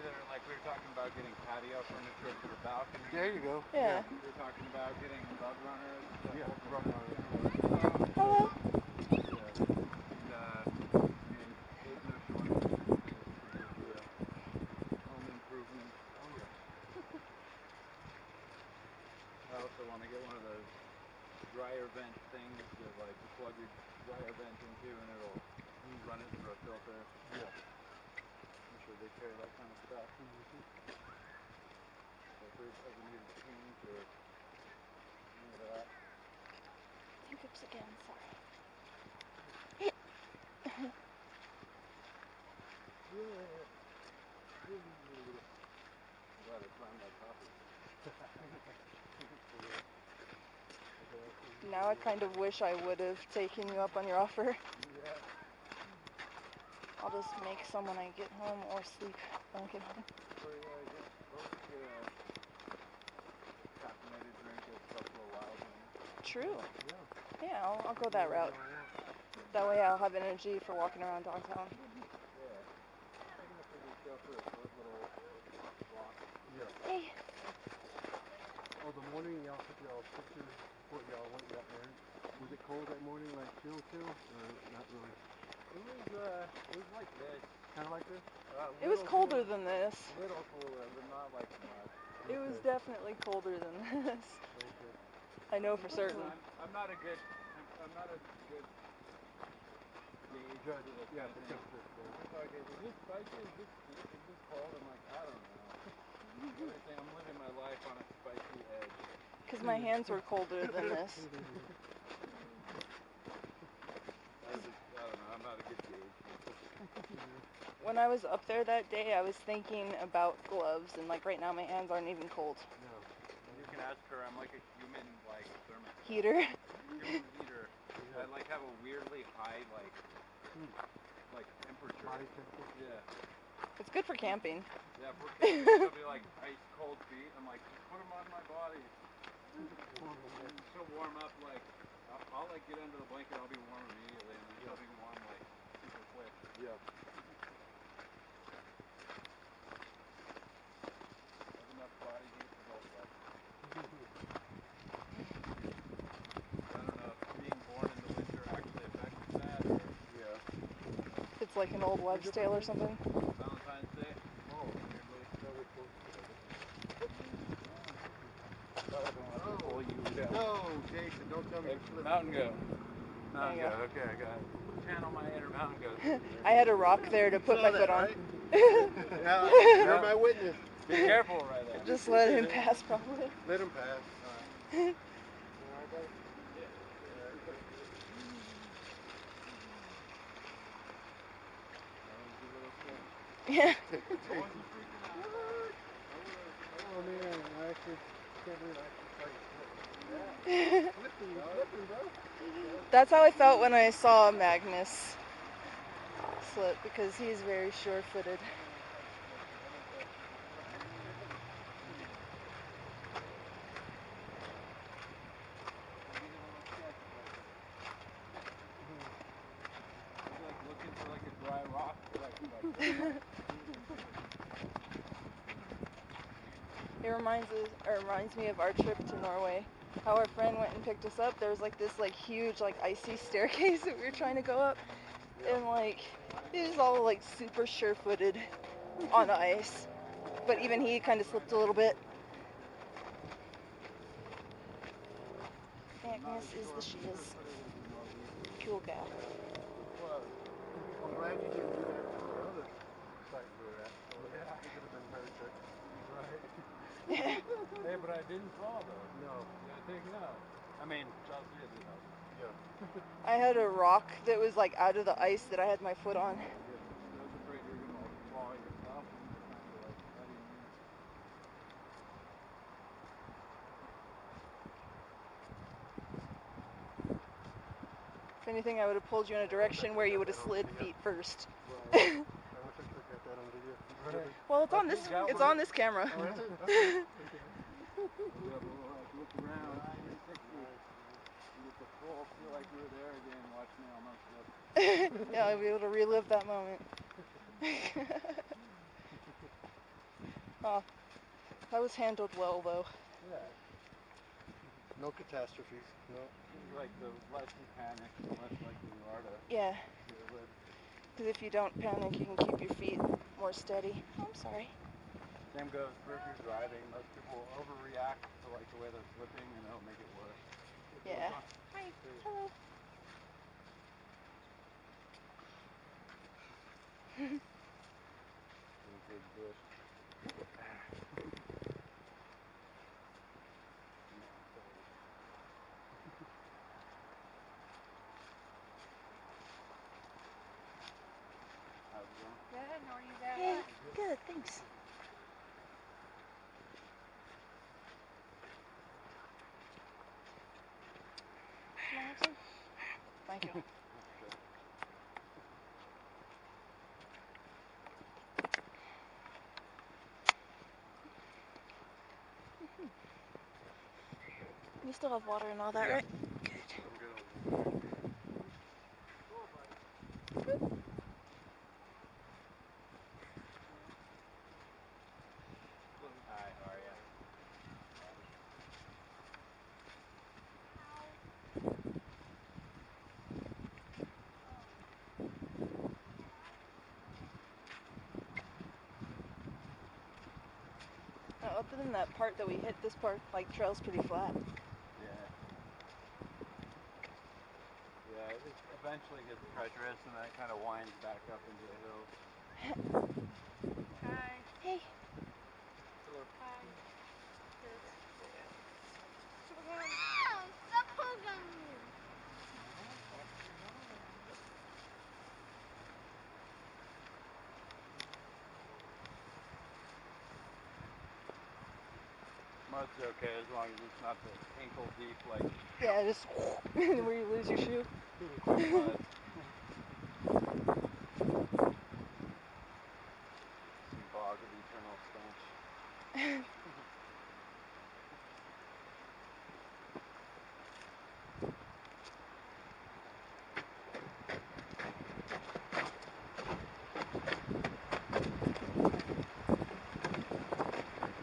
Either like we were talking about getting patio furniture for the balcony. There you go. Yeah. We were talking about getting rug runners. Yeah. Rug runners. Hello. Home improvement. Oh yeah. I also want to get one of those dryer vent things that like you plug your dryer vent into and it'll run it through a filter. Yeah. I'm sure they carry that kind of stuff. So if there's ever needed change or any of that. Hiccups again, sorry. I'm glad I found my coffee. Now I kind of wish I would have taken you up on your offer. Yeah. I'll just make some when I get home or sleep when I get home. Or yeah, I guess both get a caffeinated drink at Buffalo Wild Wings. True. Yeah. Yeah, I'll go that route. That way I'll have energy for walking around downtown. Yeah. Even if we just go for a short little walk. Yeah. Hey. Oh, the morning y'all took y'all pictures before y'all went out there. Was it cold that morning, like chill, or not really? It was like this. Kind of like this? It was colder than this. A little cooler, but not like much. It was definitely colder than this. Okay. I know for certain. I'm not a good gauge. Judge, for this yeah, kind of for thing. temperature. It's like, is this spicy? Is this steep? Is this cold? I'm like, I don't know. Everything, I'm living my life on a spicy edge. Because my hands were colder than this. I don't know, I'm not a good gauge. When I was up there that day, I was thinking about gloves, and like right now my hands aren't even cold. No. You can ask her. I'm like a human, like thermostat. Heater. Human heater. I like have a weirdly high like temperature. Body temperature. Yeah. It's good for camping. Yeah, for camping, she'll be like ice cold feet. I'm like, just put them on my body. She'll warm up like, I'll like get under the blanket, I'll be warm immediately, and then she'll be warm like super quick. Yeah. Have enough body heat for both of us. I don't know if being born in the winter actually affects that, or Yeah. It's like an old wives' tale or something. Valentine's Day. Oh. Weirdly. Oh, you no, Jason, don't tell me Hey, you're slipping. mountain goat. Mountain There you goat. Okay, I got it. Channel my inner mountain goat. I had a rock there to put Saw my that, foot on. right? Now, you're my witness. Be careful right there. Just let him pass, probably. Let him pass. All right. You all right, buddy? Yeah. Oh man, I actually can't believe I actually started slipping. Slipping, bro. That's how I felt when I saw Magnus slip, because he's very sure-footed. Like looking for like a dry rock. It reminds me of our trip to Norway. How our friend went and picked us up. There was like this like huge like icy staircase that we were trying to go up, and like it was all like super sure-footed on ice. But even he kind of slipped a little bit. Magnus is the shiz. Cool guy. I'm glad you didn't do that to the other site we were at. So yeah, it could have been very tricky. Right. Hey, but I didn't fall though. No. Yeah, take it out. I mean, Chelsea didn't help. Yeah. I had a rock that was like out of the ice that I had my foot on. I was afraid you were gonna like fall yourself and you're kind of like letting me. If anything, I would have pulled you in a direction where you would have slid feet first. Right. I wish I could have got that on video. Right. Well, it's on this camera. Oh, is it? Okay. Look around. 360. You get the full feel like you were there again. Watch me almost slip. Yeah, I'll be able to relive that moment. Oh, that was handled well, though. Yeah. No catastrophes. No. Like the less you panic, the less likely you are to Yeah, get a lip. because if you don't panic, you can keep your feet more steady. Oh, I'm sorry. Same goes for if you're driving. Most people overreact to like the way they're slipping and it'll make it worse. Yeah. Hi. Hello. Big bush. How's it going? Good, how are you guys? Hey, good, thanks. Thank you. You still have water and all that, right? Good. Hi, how are you? Other than that part that we hit, this part, like, trail's pretty flat. Yeah. Yeah, it eventually gets treacherous and then it kind of winds back up into the hills. Hi. Hey. Hello. Hi. Stop holding me. Mud's okay as long as it's not the ankle deep like Yeah, just where you lose your shoe. quick mud. Some bog of eternal stench.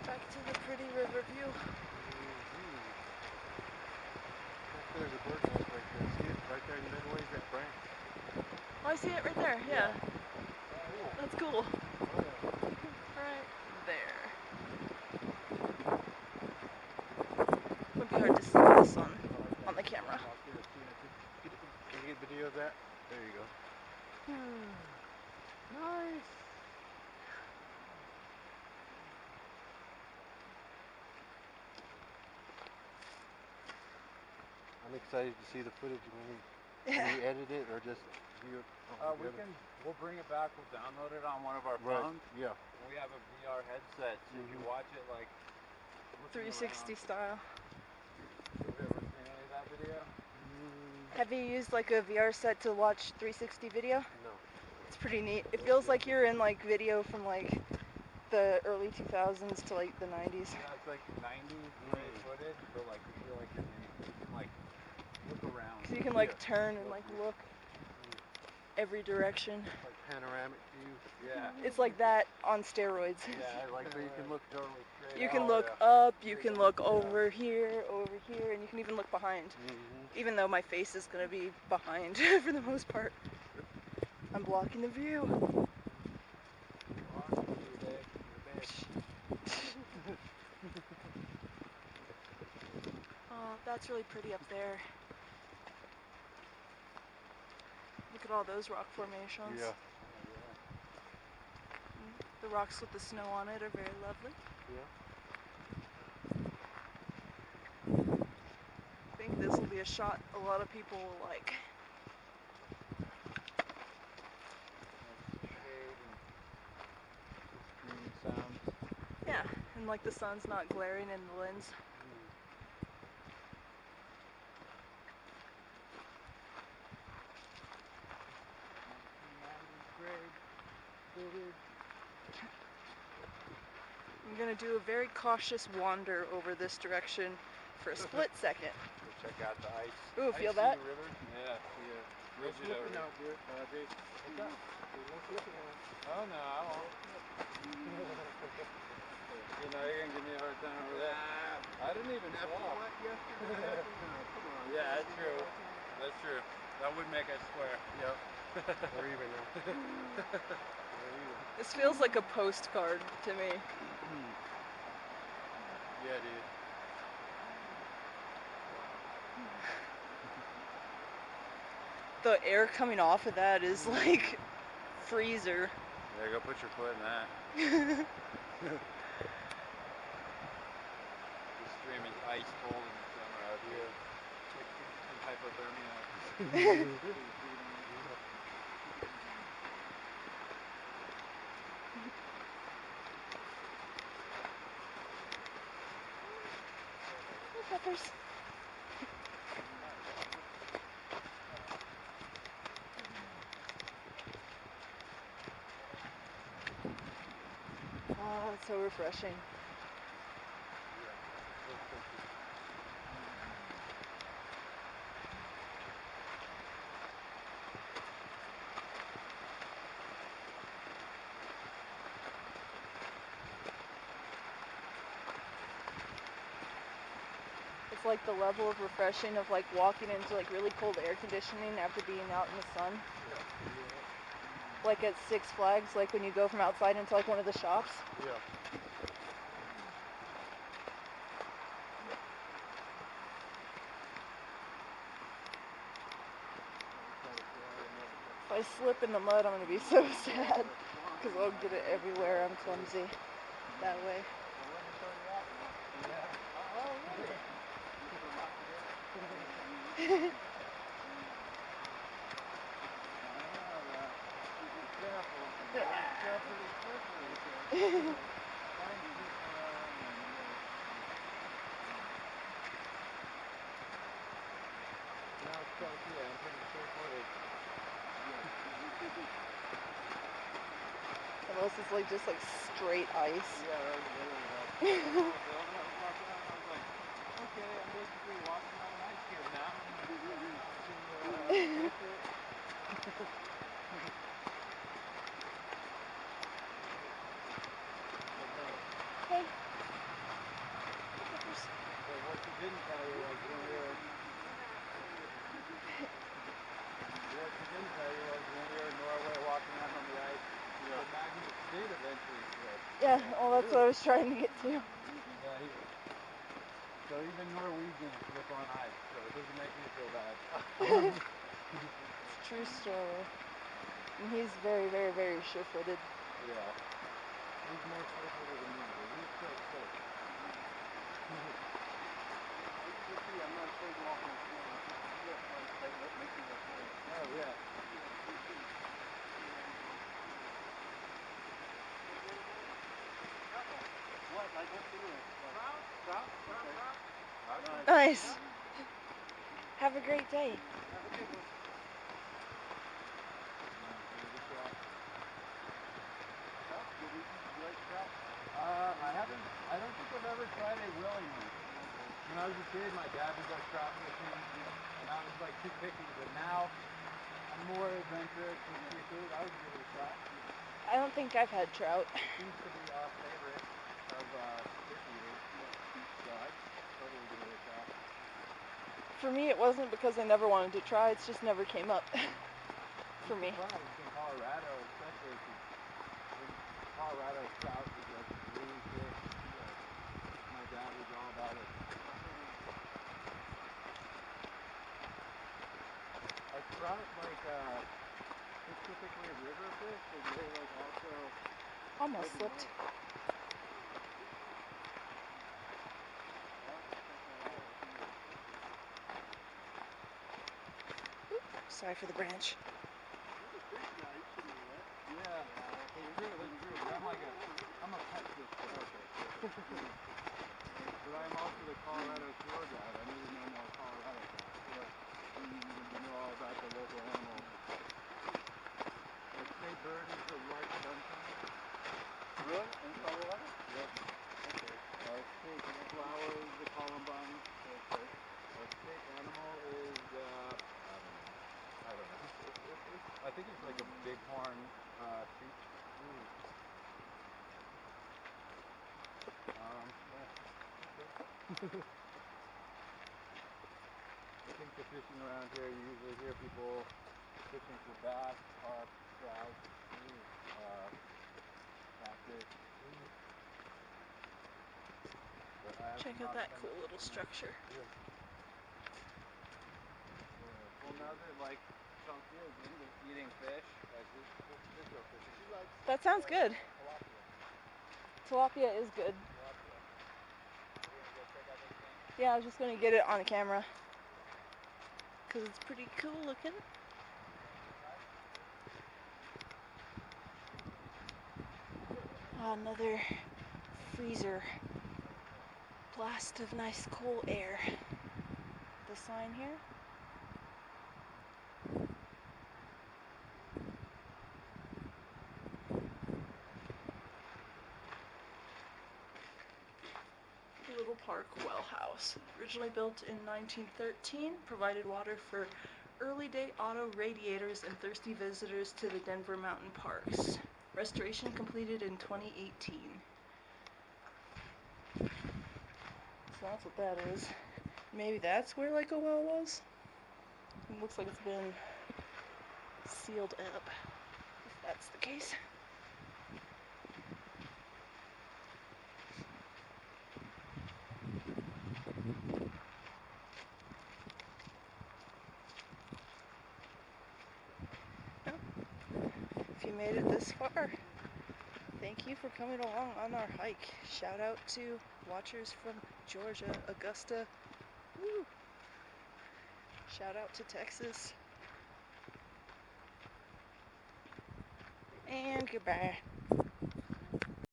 Back to the pretty river view. There's a bird nest right there. See it right there in the middle? Is that branch? Oh, I see it right there. Yeah. That's cool. Right there. Would be hard to see this on the camera. Can you get video of that? There you go. Nice. I'm excited to see the footage when you edit it or just view it. We'll bring it back. We'll download it on one of our Right. phones. Yeah. We have a VR headset, so you can watch it like 360 style. Have you ever seen any of that video? Have you used like a VR set to watch 360 video? No. It's pretty neat. It feels like you're in like video from like the early 2000s to like the 90s. Yeah, it's like 90s footage, but like you feel like you can like look around. So you can like turn and like look every direction. Like panoramic view. Yeah. It's like that on steroids. Yeah, like so you can look totally straight. You can Oh, look yeah. up, you can look over here, and you can even look behind. Mm-hmm. Even though my face is going to be behind for the most part. I'm blocking the view. Oh, that's really pretty up there. Look at all those rock formations. Yeah. The rocks with the snow on it are very lovely. Yeah. I think this will be a shot a lot of people will like. Sound. Yeah, and like the sun's not glaring in the lens. I'm gonna do a very cautious wander over this direction for a split second. Go check out the ice. Ooh, feel Icy that? River. Yeah, see it. Rigid over there. Jason. Oh no, I won't. You know you're gonna give me a hard time over that. I didn't even fall. Yeah, that's true. That's true. That would make us swear. Yep. We're even now. This feels like a postcard to me. Yeah, dude. The air coming off of that is like freezer. Yeah, go put your foot in that. The stream is ice cold in the summer out here. Hypothermia. Peppers. Oh, it's so refreshing. It's like the level of refreshing of like walking into like really cold air conditioning after being out in the sun. Like at Six Flags, like when you go from outside into like one of the shops. Yeah. If I slip in the mud, I'm gonna be so sad because I'll get it everywhere. I'm clumsy that way. Unless it's like just like straight ice. Yeah, that was literally that. When I was walking out, I was like, okay, I'm basically walking on ice here now. Hey. So what she didn't tell you was when we were in Norway walking out on the ice, the magnet did eventually slip. Yeah, well that's what I was trying to get to. Yeah, so even Norwegians slip on ice, so it doesn't make me feel bad. It's a true story. And he's very, very, very sure-footed. Yeah. He's more sure-footed than me, but he's so quick. I'm not afraid to walk on the floor. That makes me afraid. Oh, yeah. What? I went through it. Trout? Trout? Nice. Have a great day. Have a good one. Trout? You like trout? I don't think I've ever tried it willingly. When I was a kid, my dad would go trout fishing, and I was like too picky, but now I'm more adventurous with seafood. I would give it a shot. I don't think I've had trout. It seems to be our favorite of fish eaters, so I'd totally give it a shot. For me, it wasn't because I never wanted to try. It's just never came up for me. Surprised in Colorado, especially because Colorado trout is like blue fish. My dad was all about it. Are trout like specifically river fish, or do they like also? Almost slipped. Sorry for the branch. Yeah, that's true. I'm a pet fish guy. But I'm also the Colorado tour guide. I need to know more Colorado stuff. I need to know all about the local animals. The state bird is the white sunshine. Really? In Colorado? Yep. Okay. Our state flower is the columbine. Okay. Our state animal is I don't know. I think it's like a bighorn sheep. Yeah. I think the fishing around here, you usually hear people fishing for bass, carp, trout, catfish. But I have Check out not that been cool little fishing structure. there. Well, now that like Chelsea is into eating fish, like we should go fishing. She likes That sounds good. tilapia. Tilapia is good. Tilapia. Are we gonna go check out this thing? Yeah, I was just going to get it on camera. Because it's pretty cool looking. Another freezer blast of nice cool air. The sign here. Little Park Well House. Originally built in 1913, provided water for early day auto radiators and thirsty visitors to the Denver Mountain Parks. Restoration completed in 2018. So that's what that is. Maybe that's where like a well was? It looks like it's been sealed up, if that's the case. If you made it this far, thank you for coming along on our hike. Shout out to watchers from Georgia, Augusta. Woo. Shout out to Texas. And goodbye.